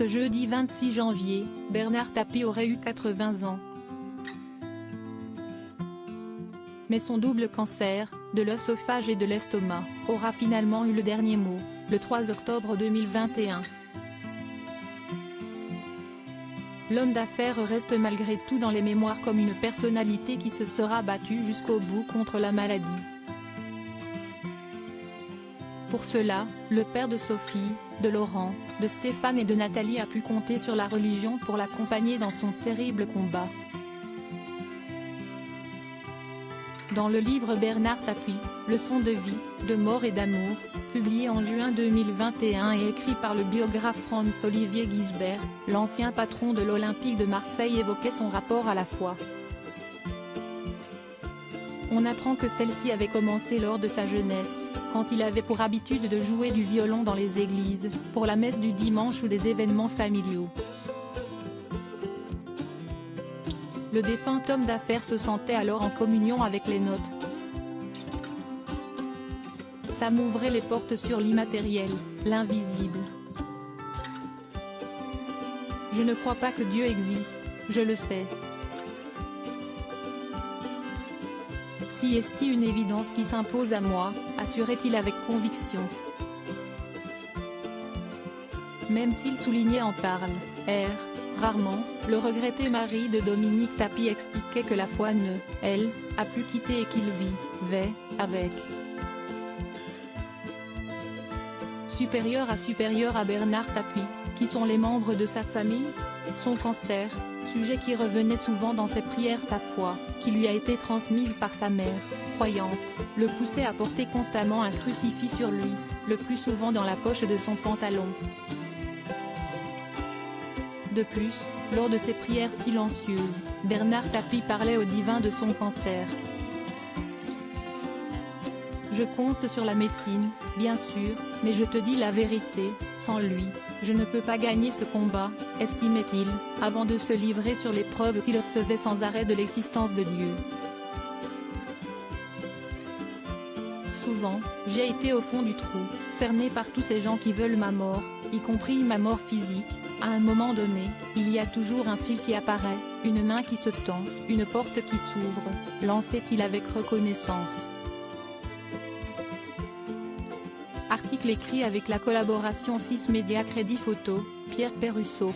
Ce jeudi 26 janvier, Bernard Tapie aurait eu 80 ans. Mais son double cancer, de l'œsophage et de l'estomac, aura finalement eu le dernier mot, le 3 octobre 2021. L'homme d'affaires reste malgré tout dans les mémoires comme une personnalité qui se sera battue jusqu'au bout contre la maladie. Pour cela, le père de Sophie, de Laurent, de Stéphane et de Nathalie a pu compter sur la religion pour l'accompagner dans son terrible combat. Dans le livre Bernard Tapie, Leçons de vie, de mort et d'amour, publié en juin 2021 et écrit par le biographe Franz-Olivier Gisbert, l'ancien patron de l'Olympique de Marseille évoquait son rapport à la foi. On apprend que celle-ci avait commencé lors de sa jeunesse, quand il avait pour habitude de jouer du violon dans les églises, pour la messe du dimanche ou des événements familiaux. Le défunt homme d'affaires se sentait alors en communion avec les nôtres. Ça m'ouvrait les portes sur l'immatériel, l'invisible. Je ne crois pas que Dieu existe, je le sais. Si est-ce une évidence qui s'impose à moi, assurait-il avec conviction. Même s'il soulignait en parle, rarement, le regretté mari de Dominique Tapie expliquait que la foi ne, elle, a pu quitter et qu'il vivait avec. Supérieur à Bernard Tapie, qui sont les membres de sa famille? Son cancer, sujet qui revenait souvent dans ses prières, sa foi, qui lui a été transmise par sa mère, croyante, le poussait à porter constamment un crucifix sur lui, le plus souvent dans la poche de son pantalon. De plus, lors de ses prières silencieuses, Bernard Tapie parlait au divin de son cancer. Je compte sur la médecine, bien sûr, mais je te dis la vérité, sans lui, je ne peux pas gagner ce combat, estimait-il, avant de se livrer sur les preuves qu'il recevait sans arrêt de l'existence de Dieu. Souvent, j'ai été au fond du trou, cerné par tous ces gens qui veulent ma mort, y compris ma mort physique. À un moment donné, il y a toujours un fil qui apparaît, une main qui se tend, une porte qui s'ouvre, lançait-il avec reconnaissance. Article écrit avec la collaboration 6 Média Crédit Photo, Pierre Perrusso.